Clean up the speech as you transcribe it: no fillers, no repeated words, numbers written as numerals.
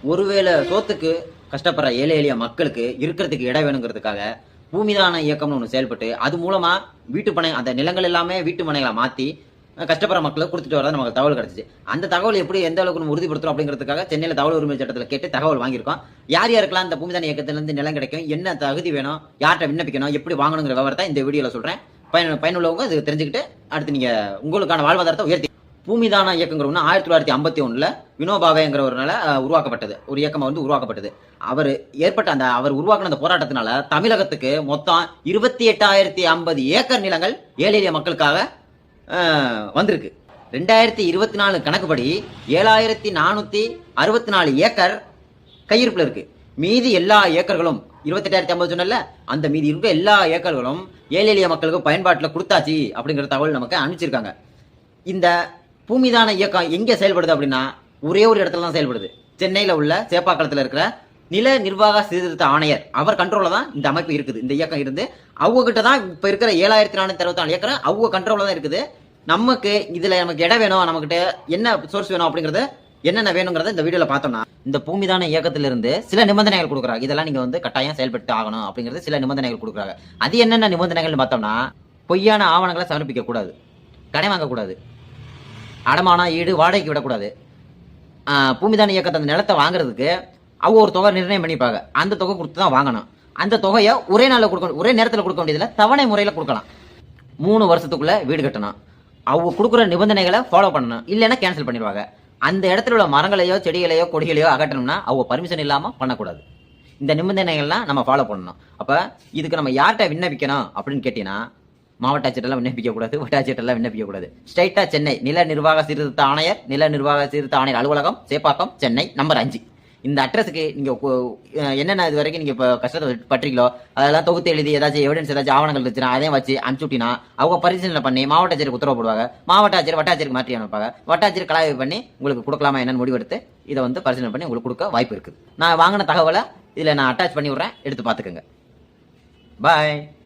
ஒருவேளை சோத்துக்கு கஷ்டப்படுற ஏழை எளிய மக்களுக்கு இருக்கிறதுக்கு இடம் வேணுங்கிறதுக்காக பூமிதான இயக்கம்னு ஒன்று செயல்பட்டு அது மூலமா வீட்டு பனை அந்த நிலங்கள் எல்லாமே வீட்டு மனைகளை மாத்தி கஷ்டப்படுற மக்களுக்கு கொடுத்துட்டு வரதான் நமக்கு தகவல் கிடைச்சிச்சு. அந்த தகவல் எப்படி எந்த அளவுக்கு நம்ம உறுதிப்படுத்துறோம் அப்படிங்கிறதுக்காக சென்னையில் தகவல் உரிமை சட்டத்தில் கேட்டு தகவல் வாங்கியிருக்கோம். யார் யாருக்கெல்லாம் இந்த பூமிதான இயக்கத்திலிருந்து நிலம் கிடைக்கும், என்ன தகுதி வேணும், யார்கிட்ட விண்ணப்பிக்கணும், எப்படி வாங்கணுங்கிற விவரத்தை இந்த வீடியோல சொல்றேன். பயனுள்ளவங்க இது தெரிஞ்சுக்கிட்டு அடுத்து நீங்க உங்களுக்கான வாழ்வாதாரத்தை உயர்த்தி. பூமிதான இயக்கங்கிறவங்க 1951 வினோபாவேங்கிறவரால உருவாக்கப்பட்டது. ஒரு இயக்கம் உருவாக்கப்பட்டது. அவர் உருவாக்கின அந்த போராட்டத்தினால தமிழகத்துக்கு மொத்தம் 28,050 ஏக்கர் நிலங்கள் ஏழை எளிய மக்களுக்காக வந்திருக்கு. 2024 கணக்குப்படி 7,464 ஏக்கர் கையிருப்புல இருக்கு. மீதி எல்லா ஏக்கர்களும் 28,050 சொன்னல, அந்த மீதி இருக்க எல்லா ஏக்கர்களும் ஏழை எளிய மக்களுக்கு பயன்பாட்டில் கொடுத்தாச்சு அப்படிங்கிற தகவல் நமக்கு அனுப்பிச்சிருக்காங்க. இந்த பூமிதான இயக்கம் எங்க செயல்படுது அப்படின்னா ஒரே ஒரு இடத்துல தான் செயல்படுது. சென்னையில உள்ள சேப்பாக்களத்தில் இருக்கிற நில நிர்வாக சீர்திருத்த ஆணையர் அவர் கண்ட்ரோல்ல தான் இந்த அமைப்பு இருக்குது. இந்த இயக்கம் இருந்து அவங்க கிட்ட தான் இப்ப இருக்கிற 7,464 ஏக்கர் அவங்க கண்ட்ரோல்ல தான் இருக்குது. நமக்கு இடம் வேணும், நமக்கிட்ட என்ன சோர்ஸ் வேணும் அப்படிங்கறது என்னென்ன வேணுங்கிறத இந்த வீடியோல பார்த்தோம்னா, இந்த பூமிதான இயக்கத்திலிருந்து சில நிபந்தனைகள் கொடுக்குறாங்க. இதெல்லாம் நீங்க கட்டாயம் செயல்பட்டு ஆகணும் அப்படிங்கிறது சில நிபந்தனைகள் கொடுக்குறாங்க. அது என்னென்ன நிபந்தனைகள் பார்த்தோம்னா, பொய்யான ஆவணங்களை சமர்ப்பிக்க கூடாது, கடை வாங்கக்கூடாது, அடமானம் ஈடு வாடகைக்கு விடக்கூடாது, பூமிதான இயக்கத்தை அந்த நிலத்தை வாங்குறதுக்கு அவங்க ஒரு தொகை நிர்ணயம் பண்ணிப்பாங்க. அந்த தொகை கொடுத்து தான் வாங்கணும். அந்த தொகையை ஒரே நாளில் கொடுக்க, ஒரே நேரத்தில் கொடுக்க வேண்டியதில்லை, தவணை முறையில் கொடுக்கலாம். 3 வருஷத்துக்குள்ள வீடு கட்டணும். அவங்க கொடுக்குற நிபந்தனைகளை ஃபாலோ பண்ணணும், இல்லைன்னா கேன்சல் பண்ணிடுவாங்க. அந்த இடத்துல உள்ள மரங்களையோ செடிகளையோ கொடிகளையோ அகற்றணும்னா அவங்க பர்மிஷன் இல்லாமல் பண்ணக்கூடாது. இந்த நிபந்தனைகள்லாம் நம்ம ஃபாலோ பண்ணணும். அப்போ இதுக்கு நம்ம யார்கிட்ட விண்ணப்பிக்கணும் அப்படின்னு கேட்டீங்கன்னா, மாவட்ட ஆட்சியர்லாம் விண்ணப்பிக்க கூடாது, வட்டாட்சியர்லாம் விண்ணப்பிக்க கூடாது. ஸ்ட்ரைட்டா சென்னை நில நிர்வாக சீர்திருத்த ஆணையர், நில நிர்வாக சீர்திருத்த ஆணையர் அலுவலகம், சேப்பாக்கம், சென்னை, நம்பர் 5. இந்த அட்ரஸுக்கு நீங்க என்னென்ன இது வரைக்கும் நீங்க கஷ்டத்தை பற்றீங்களோ அதெல்லாம் தொகுத்து எழுதி ஏதாச்சும் எவிடன்ஸ் ஏதாச்சும் ஆவணங்கள் இருந்துச்சுன்னா அதையும் வச்சு அனுப்பிச்சுட்டினா அவங்க பரிசீலனை பண்ணி மாவட்ட ஆட்சியருக்கு உத்தரவு போடுவாங்க. மாவட்ட ஆட்சியர் வட்டாட்சியருக்கு மாற்றி அனுப்பாங்க. வட்டாட்சியர் கலாய்வு பண்ணி உங்களுக்கு கொடுக்கலாமா என்னன்னு முடிவெடுத்து இதை பரிசீலனை பண்ணி உங்களுக்கு கொடுக்க வாய்ப்பு இருக்குது. நான் வாங்கின தகவலை இதில் நான் அட்டாச் பண்ணி விட்றேன், எடுத்து பார்த்துக்கோங்க. பாய்.